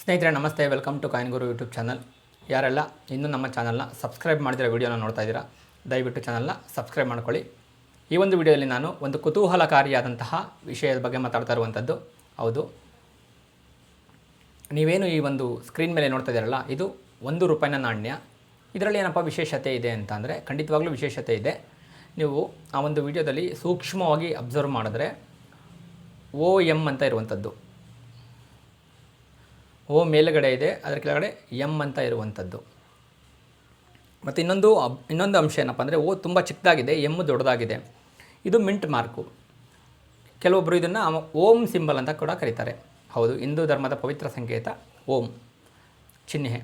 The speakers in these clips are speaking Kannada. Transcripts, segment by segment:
ಸ್ನೇಹಿತರೆ ನಮಸ್ತೆ, welcome to coin Guru YouTube channel. ಯಾರೆಲ್ಲ ಇನ್ನೂ ನಮ್ಮ ಚಾನಲ್ನ ಸಬ್ಸ್ಕ್ರೈಬ್ ಮಾಡಿದಿರೋ ವಿಡಿಯೋನ ನೋಡ್ತಾ ಇದ್ದೀರಾ, ದಯವಿಟ್ಟು ಚಾನಲ್ನ ಸಬ್ಸ್ಕ್ರೈಬ್ ಮಾಡ್ಕೊಳ್ಳಿ. ಈ ಒಂದು ವಿಡಿಯೋದಲ್ಲಿ ನಾನು ಒಂದು ಕುತೂಹಲಕಾರಿಯಾದಂತಹ ವಿಷಯದ ಬಗ್ಗೆ ಮಾತಾಡ್ತಾ ಇರುವಂಥದ್ದು. ಹೌದು, ನೀವೇನು ಈ ಒಂದು ಸ್ಕ್ರೀನ್ ಮೇಲೆ ನೋಡ್ತಾ ಇದ್ದೀರಲ್ಲ, ಇದು ₹1 ನಾಣ್ಯ. ಇದರಲ್ಲಿ ಏನಪ್ಪ ವಿಶೇಷತೆ ಇದೆ ಅಂತ ಅಂದರೆ, ಖಂಡಿತವಾಗ್ಲೂ ವಿಶೇಷತೆ ಇದೆ. ನೀವು ಆ ಒಂದು ವಿಡಿಯೋದಲ್ಲಿ ಸೂಕ್ಷ್ಮವಾಗಿ ಅಬ್ಸರ್ವ್ ಮಾಡಿದ್ರೆ OM ಅಂತ ಇರುವಂಥದ್ದು, ಓ ಮೇಲುಗಡೆ ಇದೆ, ಅದರ ಕೆಳಗಡೆ ಎಮ್ ಅಂತ ಇರುವಂಥದ್ದು. ಮತ್ತು ಇನ್ನೊಂದು ಅಂಶ ಏನಪ್ಪ ಅಂದರೆ, ಓ ತುಂಬ ಚಿಕ್ಕದಾಗಿದೆ, ಎಮ್ ದೊಡ್ಡದಾಗಿದೆ. ಇದು ಮಿಂಟ್ ಮಾರ್ಕು. ಕೆಲವೊಬ್ಬರು ಇದನ್ನು ಓಂ ಸಿಂಬಲ್ ಅಂತ ಕೂಡ ಕರೀತಾರೆ. ಹೌದು, ಹಿಂದೂ ಧರ್ಮದ ಪವಿತ್ರ ಸಂಕೇತ ಓಂ ಚಿಹ್ನೆ.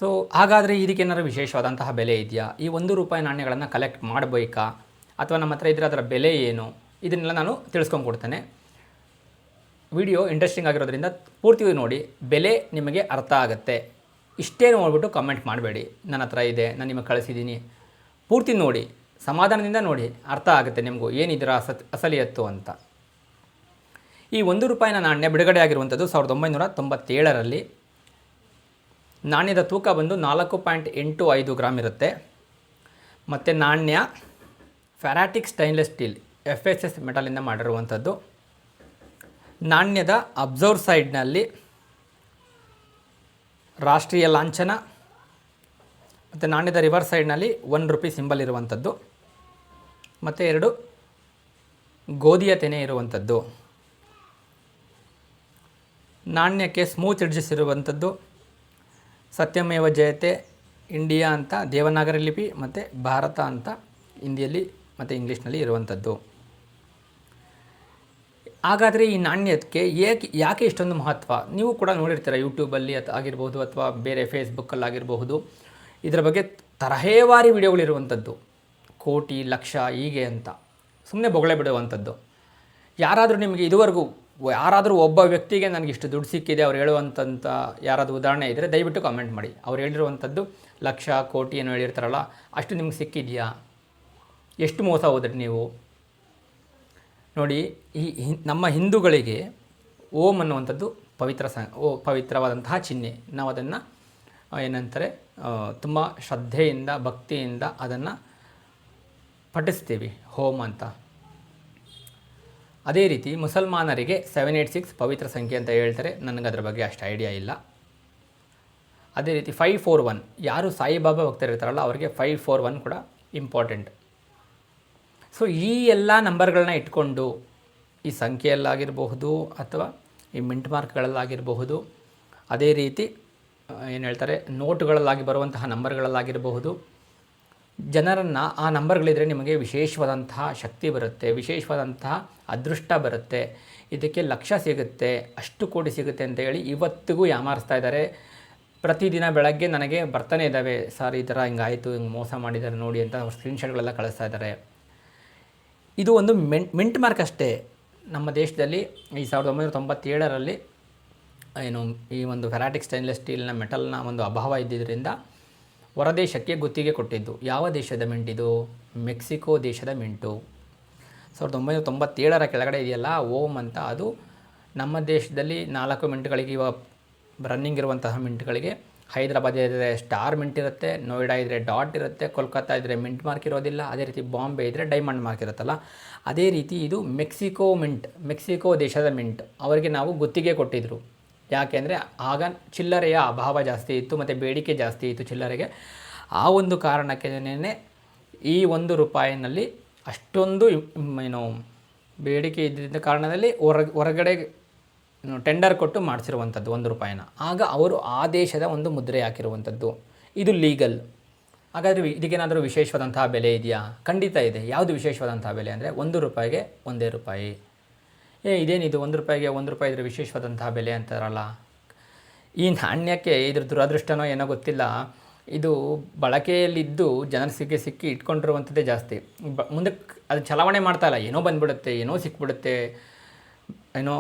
ಸೊ ಹಾಗಾದರೆ ಇದಕ್ಕೇನಾದ್ರು ವಿಶೇಷವಾದಂತಹ ಬೆಲೆ ಇದೆಯಾ? ಈ ₹1 ನಾಣ್ಯಗಳನ್ನು ಕಲೆಕ್ಟ್ ಮಾಡಬೇಕಾ, ಅಥವಾ ನಮ್ಮ ಹತ್ರ ಇದ್ದರೆ ಅದರ ಬೆಲೆ ಏನು? ಇದನ್ನೆಲ್ಲ ನಾನು ತಿಳಿಸ್ಕೊಂಡ್ಕೊಡ್ತೇನೆ. ವಿಡಿಯೋ ಇಂಟ್ರೆಸ್ಟಿಂಗ್ ಆಗಿರೋದ್ರಿಂದ ಪೂರ್ತಿ ನೋಡಿ, ಬೆಲೆ ನಿಮಗೆ ಅರ್ಥ ಆಗುತ್ತೆ. ಇಷ್ಟೇ ನೋಡಿಬಿಟ್ಟು ಕಮೆಂಟ್ ಮಾಡಬೇಡಿ, ನನ್ನ ಹತ್ರ ಇದೆ, ನಾನು ನಿಮಗೆ ಕಳಿಸಿದ್ದೀನಿ. ಪೂರ್ತಿ ನೋಡಿ, ಸಮಾಧಾನದಿಂದ ನೋಡಿ, ಅರ್ಥ ಆಗುತ್ತೆ ನಿಮಗೂ ಏನಿದರ ಅಸಲಿಯತ್ತು ಅಂತ. ಈ ₹1 ನಾಣ್ಯ ಬಿಡುಗಡೆ ಆಗಿರುವಂಥದ್ದು 1997ರಲ್ಲಿ. ನಾಣ್ಯದ ತೂಕ ಬಂದು 4.85 ಗ್ರಾಮ್ ಇರುತ್ತೆ. ಮತ್ತು ನಾಣ್ಯ ಫೆರಾಟಿಕ್ ಸ್ಟೈನ್ಲೆಸ್ ಸ್ಟೀಲ್ FSS ಮೆಟಲಿಂದ ಮಾಡಿರುವಂಥದ್ದು. ನಾಣ್ಯದ ಅಬ್ಸರ್ವ್ ಸೈಡ್ನಲ್ಲಿ ರಾಷ್ಟ್ರೀಯ ಲಾಂಛನ ಮತ್ತು ನಾಣ್ಯದ ರಿವರ್ಸ್ ಸೈಡ್ನಲ್ಲಿ ₹1 ಸಿಂಬಲ್ ಇರುವಂಥದ್ದು, ಮತ್ತು 2 ಗೋಧಿಯ ತೆನೆ ಇರುವಂಥದ್ದು. ನಾಣ್ಯಕ್ಕೆ ಸ್ಮೂತ್ ಎಡ್ಜಸ್ ಇರುವಂಥದ್ದು. ಸತ್ಯಮೇವ ಜಯತೆ ಇಂಡಿಯಾ ಅಂತ ದೇವನಾಗರಿ ಲಿಪಿ ಮತ್ತು ಭಾರತ ಅಂತ ಹಿಂದಿಯಲ್ಲಿ ಮತ್ತು ಇಂಗ್ಲೀಷ್ನಲ್ಲಿ ಇರುವಂಥದ್ದು. ಹಾಗಾದರೆ ಈ ನಾಣ್ಯಕ್ಕೆ ಯಾಕೆ ಇಷ್ಟೊಂದು ಮಹತ್ವ? ನೀವು ಕೂಡ ನೋಡಿರ್ತೀರ, ಯೂಟ್ಯೂಬಲ್ಲಿ ಆಗಿರ್ಬೋದು ಅಥವಾ ಬೇರೆ ಫೇಸ್ಬುಕ್ಕಲ್ಲಾಗಿರಬಹುದು. ಇದರ ಬಗ್ಗೆ ತರಹೇವಾರಿ ವಿಡಿಯೋಗಳಿರುವಂಥದ್ದು, ಕೋಟಿ ಲಕ್ಷ ಹೀಗೆ ಅಂತ ಸುಮ್ಮನೆ ಬೊಗಳೆ ಬಿಡುವಂಥದ್ದು. ಯಾರಾದರೂ ನಿಮಗೆ ಇದುವರೆಗೂ ಯಾರಾದರೂ ಒಬ್ಬ ವ್ಯಕ್ತಿಗೆ ನನಗೆ ಇಷ್ಟು ದುಡ್ಡು ಸಿಕ್ಕಿದೆ ಅವ್ರು ಹೇಳುವಂಥ ಯಾರಾದರೂ ಉದಾಹರಣೆ ಇದ್ದರೆ ದಯವಿಟ್ಟು ಕಮೆಂಟ್ ಮಾಡಿ. ಅವ್ರು ಹೇಳಿರುವಂಥದ್ದು ಲಕ್ಷ ಕೋಟಿ ಏನೋ ಹೇಳಿರ್ತಾರಲ್ಲ, ಅಷ್ಟು ನಿಮ್ಗೆ ಸಿಕ್ಕಿದೆಯಾ? ಎಷ್ಟು ಮೋಸ ಹೋದ್ರಿ ನೀವು? ನೋಡಿ, ನಮ್ಮ ಹಿಂದೂಗಳಿಗೆ ಓಂ ಅನ್ನುವಂಥದ್ದು ಪವಿತ್ರವಾದಂತಹ ಚಿಹ್ನೆ. ನಾವು ಅದನ್ನು ಏನಂತಾರೆ, ತುಂಬ ಶ್ರದ್ಧೆಯಿಂದ ಭಕ್ತಿಯಿಂದ ಅದನ್ನು ಪಠಿಸ್ತೀವಿ, ಹೋಮ್ ಅಂತ. ಅದೇ ರೀತಿ ಮುಸಲ್ಮಾನರಿಗೆ 786 ಪವಿತ್ರ ಸಂಖ್ಯೆ ಅಂತ ಹೇಳ್ತಾರೆ. ನನಗೆ ಅದರ ಬಗ್ಗೆ ಅಷ್ಟು ಐಡಿಯಾ ಇಲ್ಲ. ಅದೇ ರೀತಿ 541, ಯಾರು ಸಾಯಿಬಾಬಾ ಭಕ್ತರಿರ್ತಾರಲ್ಲ ಅವರಿಗೆ 541 ಕೂಡ ಇಂಪಾರ್ಟೆಂಟ್. ಸೊ ಈ ಎಲ್ಲ ನಂಬರ್ಗಳನ್ನ ಇಟ್ಕೊಂಡು ಈ ಸಂಖ್ಯೆಯಲ್ಲಾಗಿರಬಹುದು ಅಥವಾ ಈ ಮಿಂಟ್ ಮಾರ್ಕ್ಗಳಲ್ಲಾಗಿರಬಹುದು, ಅದೇ ರೀತಿ ಏನು ಹೇಳ್ತಾರೆ ನೋಟುಗಳಲ್ಲಾಗಿ ಬರುವಂತಹ ನಂಬರ್ಗಳಲ್ಲಾಗಿರಬಹುದು, ಜನರನ್ನು ಆ ನಂಬರ್ಗಳಿದ್ರೆ ನಿಮಗೆ ವಿಶೇಷವಾದಂತಹ ಶಕ್ತಿ ಬರುತ್ತೆ, ವಿಶೇಷವಾದಂತಹ ಅದೃಷ್ಟ ಬರುತ್ತೆ, ಇದಕ್ಕೆ ಲಕ್ಷ ಸಿಗುತ್ತೆ, ಅಷ್ಟು ಕೋಟಿ ಸಿಗುತ್ತೆ ಅಂತ ಹೇಳಿ ಇವತ್ತಿಗೂ ಯಾಮಾರಿಸ್ತಾ ಇದ್ದಾರೆ. ಪ್ರತಿದಿನ ಬೆಳಗ್ಗೆ ನನಗೆ ಬರ್ತಾನೆ ಇದ್ದಾವೆ, ಸರ್ ಈ ಥರ ಹಿಂಗಾಯಿತು, ಹಿಂಗೆ ಮೋಸ ಮಾಡಿದ್ದಾರೆ ನೋಡಿ ಅಂತ ಸ್ಕ್ರೀನ್ಶಾಟ್ಗಳೆಲ್ಲ ಕಳಿಸ್ತಾ ಇದ್ದಾರೆ. ಇದು ಒಂದು ಮಿಂಟ್ ಮಾರ್ಕ್ ಅಷ್ಟೇ. ನಮ್ಮ ದೇಶದಲ್ಲಿ ಈ 1997ರಲ್ಲಿ ಏನು ಈ ಒಂದು ಫೆರಾಟಿಕ್ ಸ್ಟೈನ್ಲೆಸ್ ಸ್ಟೀಲ್ನ ಮೆಟಲ್ನ ಒಂದು ಅಭಾವ ಇದ್ದಿದ್ದರಿಂದ ಹೊರದೇಶಕ್ಕೆ ಗುತ್ತಿಗೆ ಕೊಟ್ಟಿದ್ದು. ಯಾವ ದೇಶದ ಮಿಂಟ್ ಇದು? ಮೆಕ್ಸಿಕೋ ದೇಶದ ಮಿಂಟು. 1997ರ ಕೆಳಗಡೆ ಇದೆಯಲ್ಲ ಓಮ್ ಅಂತ, ಅದು ನಮ್ಮ ದೇಶದಲ್ಲಿ 4 ಮಿಂಟ್ಗಳಿಗೆ ಇವಾಗ ರನ್ನಿಂಗ್ ಇರುವಂತಹ ಮಿಂಟ್ಗಳಿಗೆ ಹೈದರಾಬಾದ್ ಇದ್ದರೆ ಸ್ಟಾರ್ ಮಿಂಟ್ ಇರುತ್ತೆ, ನೋಯ್ಡಾ ಇದ್ದರೆ ಡಾಟ್ ಇರುತ್ತೆ, ಕೋಲ್ಕತ್ತಾ ಇದ್ದರೆ ಮಿಂಟ್ ಮಾರ್ಕ್ ಇರೋದಿಲ್ಲ, ಅದೇ ರೀತಿ ಬಾಂಬೆ ಇದ್ದರೆ ಡೈಮಂಡ್ ಮಾರ್ಕ್ ಇರುತ್ತಲ್ಲ, ಅದೇ ರೀತಿ ಇದು ಮೆಕ್ಸಿಕೋ ಮಿಂಟ್, ಮೆಕ್ಸಿಕೋ ದೇಶದ ಮಿಂಟ್. ಅವರಿಗೆ ನಾವು ಗುತ್ತಿಗೆ ಕೊಟ್ಟಿದ್ದರು. ಯಾಕೆಂದರೆ ಆಗ ಚಿಲ್ಲರೆಯ ಅಭಾವ ಜಾಸ್ತಿ ಇತ್ತು ಮತ್ತು ಬೇಡಿಕೆ ಜಾಸ್ತಿ ಇತ್ತು ಚಿಲ್ಲರೆಗೆ. ಆ ಒಂದು ಕಾರಣಕ್ಕೇ ಈ ₹1ನಲ್ಲಿ ಅಷ್ಟೊಂದು ಏನು ಬೇಡಿಕೆ ಇದ್ದಿದ್ದ ಕಾರಣದಲ್ಲಿ ಹೊರಗಡೆ ಟೆಂಡರ್ ಕೊಟ್ಟು ಮಾಡಿಸಿರುವಂಥದ್ದು ₹1. ಆಗ ಅವರು ಆ ದೇಶದ ಒಂದು ಮುದ್ರೆ ಹಾಕಿರುವಂಥದ್ದು. ಇದು ಲೀಗಲ್. ಹಾಗಾದರೆ ಇದಕ್ಕೇನಾದರೂ ವಿಶೇಷವಾದಂತಹ ಬೆಲೆ ಇದೆಯಾ? ಖಂಡಿತ ಇದೆ. ಯಾವುದು ವಿಶೇಷವಾದಂತಹ ಬೆಲೆ ಅಂದರೆ ₹1ಗೆ ₹1. ಇದೇನಿದು ₹1ಗೆ ₹1 ಇದ್ರೆ ವಿಶೇಷವಾದಂತಹ ಬೆಲೆ ಅಂತಾರಲ್ಲ. ಈ ನಾಣ್ಯಕ್ಕೆ ಇದ್ರ ದುರದೃಷ್ಟನೋ ಏನೋ ಗೊತ್ತಿಲ್ಲ, ಇದು ಬಳಕೆಯಲ್ಲಿದ್ದು ಜನರ ಸಿಕ್ಕಿ ಇಟ್ಕೊಂಡಿರುವಂಥದ್ದೇ ಜಾಸ್ತಿ. ಮುಂದಕ್ಕೆ ಅದು ಚಲಾವಣೆ ಮಾಡ್ತಾಯಿಲ್ಲ, ಏನೋ ಬಂದುಬಿಡುತ್ತೆ, ಏನೋ ಸಿಕ್ಬಿಡುತ್ತೆ, ಏನೋ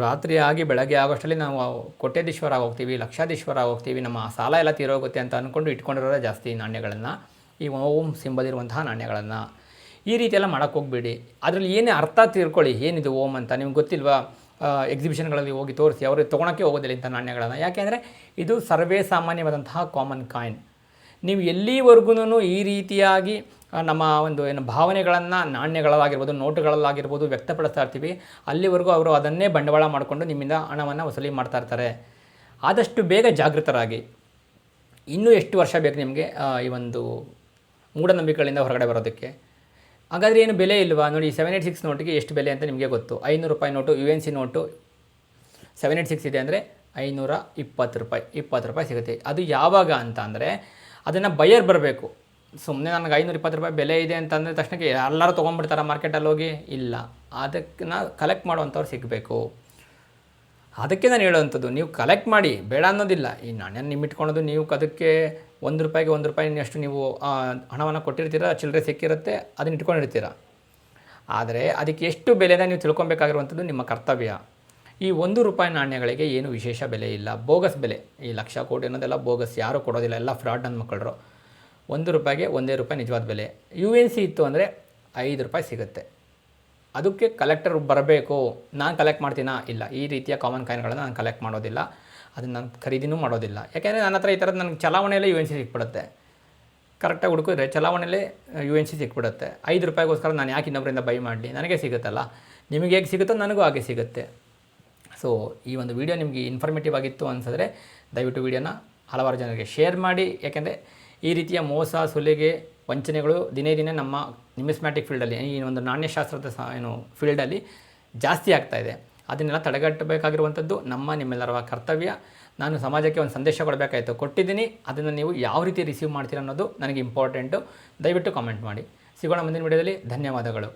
ರಾತ್ರಿ ಆಗಿ ಬೆಳಗ್ಗೆ ಆಗೋಷ್ಟರಲ್ಲಿ ನಾವು ಕೋಟ್ಯಾಧೀಶ್ವರ ಆಗೋಗ್ತೀವಿ, ಲಕ್ಷಾಧೀಶ್ವರ ಆಗೋಗ್ತೀವಿ, ನಮ್ಮ ಸಾಲ ಎಲ್ಲ ತೀರೋಗುತ್ತೆ ಅಂತ ಅಂದ್ಕೊಂಡು ಇಟ್ಕೊಂಡಿರೋದೇ ಜಾಸ್ತಿ ನಾಣ್ಯಗಳನ್ನು, ಈ ಓಂ ಸಿಂಬಲ್ ಇರುವಂತಹ ನಾಣ್ಯಗಳನ್ನು. ಈ ರೀತಿ ಎಲ್ಲ ಮಾಡೋಕ್ಕೆ ಹೋಗ್ಬೇಡಿ. ಅದರಲ್ಲಿ ಏನೇ ಅರ್ಥ ತಿಳ್ಕೊಳ್ಳಿ, ಏನಿದು ಓಂ ಅಂತ ನಿಮ್ಗೆ ಗೊತ್ತಿಲ್ವಾ? ಎಕ್ಸಿಬಿಷನ್ಗಳಲ್ಲಿ ಹೋಗಿ ತೋರಿಸಿ ಅವರು ತೊಗೊಳಕ್ಕೆ ಹೋಗೋದಿಲ್ಲ ಇಂಥ ನಾಣ್ಯಗಳನ್ನು. ಯಾಕೆಂದರೆ ಇದು ಸರ್ವೇ ಸಾಮಾನ್ಯವಾದಂತಹ ಕಾಮನ್ ಕಾಯಿನ್. ನೀವು ಎಲ್ಲಿವರೆಗೂ ಈ ರೀತಿಯಾಗಿ ನಮ್ಮ ಒಂದು ಏನು ಭಾವನೆಗಳನ್ನು ನಾಣ್ಯಗಳಾಗಿರ್ಬೋದು, ನೋಟುಗಳಲ್ಲಾಗಿರ್ಬೋದು ವ್ಯಕ್ತಪಡಿಸ್ತಾ ಇರ್ತೀವಿ, ಅಲ್ಲಿವರೆಗೂ ಅವರು ಅದನ್ನೇ ಬಂಡವಾಳ ಮಾಡಿಕೊಂಡು ನಿಮ್ಮಿಂದ ಹಣವನ್ನು ವಸೂಲಿ ಮಾಡ್ತಾ ಇರ್ತಾರೆ. ಆದಷ್ಟು ಬೇಗ ಜಾಗೃತರಾಗಿ. ಇನ್ನೂ ಎಷ್ಟು ವರ್ಷ ಬೇಕು ನಿಮಗೆ ಈ ಒಂದು ಮೂಢನಂಬಿಕೆಗಳಿಂದ ಹೊರಗಡೆ ಬರೋದಕ್ಕೆ? ಹಾಗಾದರೆ ಏನು ಬೆಲೆ ಇಲ್ವಾ? ನೋಡಿ, 786 ನೋಟಿಗೆ ಎಷ್ಟು ಬೆಲೆ ಅಂತ ನಿಮಗೆ ಗೊತ್ತು. 500 ರೂಪಾಯಿ ನೋಟು, UNC ನೋಟು 786 ಇದೆ ಅಂದರೆ 520 ರೂಪಾಯಿ, 20 ರೂಪಾಯಿ ಸಿಗುತ್ತೆ. ಅದು ಯಾವಾಗ ಅಂತ ಅಂದರೆ ಅದನ್ನು ಬಯರ್ ಬರಬೇಕು. ಸುಮ್ಮನೆ ನನಗೆ 520 ರೂಪಾಯಿ ಬೆಲೆ ಇದೆ ಅಂತ ಅಂದ ತಕ್ಷಣಕ್ಕೆ ಎಲ್ಲರೂ ತೊಗೊಂಡ್ಬಿಡ್ತಾರೆ ಮಾರ್ಕೆಟಲ್ಲಿ ಹೋಗಿ? ಇಲ್ಲ, ಅದಕ್ಕೆ ಕಲೆಕ್ಟ್ ಮಾಡುವಂಥವ್ರು ಸಿಗಬೇಕು. ಅದಕ್ಕೆ ನಾನು ಹೇಳೋವಂಥದ್ದು, ನೀವು ಕಲೆಕ್ಟ್ ಮಾಡಿ, ಬೇಡ ಅನ್ನೋದಿಲ್ಲ. ಈ ನಾಣ್ಯ ನಿಮ್ಮಿಟ್ಕೊಳ್ಳೋದು, ನೀವು ಅದಕ್ಕೆ ₹1 1 ನೀವು ಹಣವನ್ನು ಕೊಟ್ಟಿರ್ತೀರ, ಚಿಲ್ಲರೆ ಸಿಕ್ಕಿರುತ್ತೆ, ಅದನ್ನ ಇಟ್ಕೊಂಡಿರ್ತೀರ. ಆದರೆ ಅದಕ್ಕೆ ಎಷ್ಟು ಬೆಲೆನ ನೀವು ತಿಳ್ಕೊಬೇಕಾಗಿರುವಂಥದ್ದು ನಿಮ್ಮ ಕರ್ತವ್ಯ. ಈ ₹1 ನಾಣ್ಯಗಳಿಗೆ ಏನು ವಿಶೇಷ ಬೆಲೆ ಇಲ್ಲ, ಬೋಗಸ್ ಬೆಲೆ. ಈ ಲಕ್ಷ ಕೋಟಿ ಅನ್ನೋದೆಲ್ಲ ಬೋಗಸ್, ಯಾರೂ ಕೊಡೋದಿಲ್ಲ, ಎಲ್ಲ ಫ್ರಾಡ್ ನನ್ನ ಮಕ್ಕಳರು. ₹1ಗೆ ₹1 ನಿಜವಾದ ಬೆಲೆ. UNC ಇತ್ತು ಅಂದರೆ ₹5 ಸಿಗುತ್ತೆ. ಅದಕ್ಕೆ ಕಲೆಕ್ಟರ್ ಬರಬೇಕು. ನಾನು ಕಲೆಕ್ಟ್ ಮಾಡ್ತೀನಾ? ಇಲ್ಲ. ಈ ರೀತಿಯ ಕಾಮನ್ ಕಾಯಿನ್ಗಳನ್ನು ನಾನು ಕಲೆಕ್ಟ್ ಮಾಡೋದಿಲ್ಲ, ಅದನ್ನು ನಾನು ಖರೀದಿನೂ ಮಾಡೋದಿಲ್ಲ. ಯಾಕೆಂದರೆ ನನ್ನ ಹತ್ರ ಈ ಥರದ್ದು ನನಗೆ ಚಲಾವಣೆಯಲ್ಲೇ UNC ಸಿಕ್ಬಿಡುತ್ತೆ. ಕರೆಕ್ಟಾಗಿ ಹುಡುಕಿದ್ರೆ ಚಲಾವಣೆಯಲ್ಲೇ UNC ಸಿಕ್ಬಿಡುತ್ತೆ. ₹5ಗೋಸ್ಕರ ನಾನು ಯಾಕೆ ಇನ್ನೊಬ್ಬರಿಂದ ಬೈ ಮಾಡಲಿ? ನನಗೆ ಸಿಗುತ್ತಲ್ಲ. ನಿಮಗೆ ಹೇಗೆ ಸಿಗುತ್ತೋ ನನಗೂ ಹಾಗೆ ಸಿಗುತ್ತೆ. ಸೊ ಈ ಒಂದು ವಿಡಿಯೋ ನಿಮಗೆ ಇನ್ಫಾರ್ಮೇಟಿವ್ ಆಗಿತ್ತು ಅನಿಸಿದ್ರೆ ದಯವಿಟ್ಟು ವಿಡಿಯೋನ ಹಲವಾರು ಜನರಿಗೆ ಶೇರ್ ಮಾಡಿ. ಯಾಕೆಂದರೆ ಈ ರೀತಿಯ ಮೋಸ, ಸುಲಿಗೆ, ವಂಚನೆಗಳು ದಿನೇ ದಿನೇ ನಮ್ಮ ನ್ಯೂಮಿಸ್ಮ್ಯಾಟಿಕ್ ಫೀಲ್ಡಲ್ಲಿ, ಈ ಒಂದು ನಾಣ್ಯಶಾಸ್ತ್ರದ ಫೀಲ್ಡಲ್ಲಿ ಜಾಸ್ತಿ ಆಗ್ತಾಯಿದೆ. ಅದನ್ನೆಲ್ಲ ತಡೆಗಟ್ಟಬೇಕಾಗಿರುವಂಥದ್ದು ನಿಮ್ಮೆಲ್ಲರ ಕರ್ತವ್ಯ. ನಾನು ಸಮಾಜಕ್ಕೆ ಒಂದು ಸಂದೇಶ ಕೊಡಬೇಕಾಯಿತು, ಕೊಟ್ಟಿದ್ದೀನಿ. ಅದನ್ನು ನೀವು ಯಾವ ರೀತಿ ರಿಸೀವ್ ಮಾಡ್ತೀರ ಅನ್ನೋದು ನನಗೆ ಇಂಪಾರ್ಟೆಂಟು. ದಯವಿಟ್ಟು ಕಾಮೆಂಟ್ ಮಾಡಿ. ಸಿಗೋಣ ಮುಂದಿನ ವಿಡಿಯೋದಲ್ಲಿ. ಧನ್ಯವಾದಗಳು.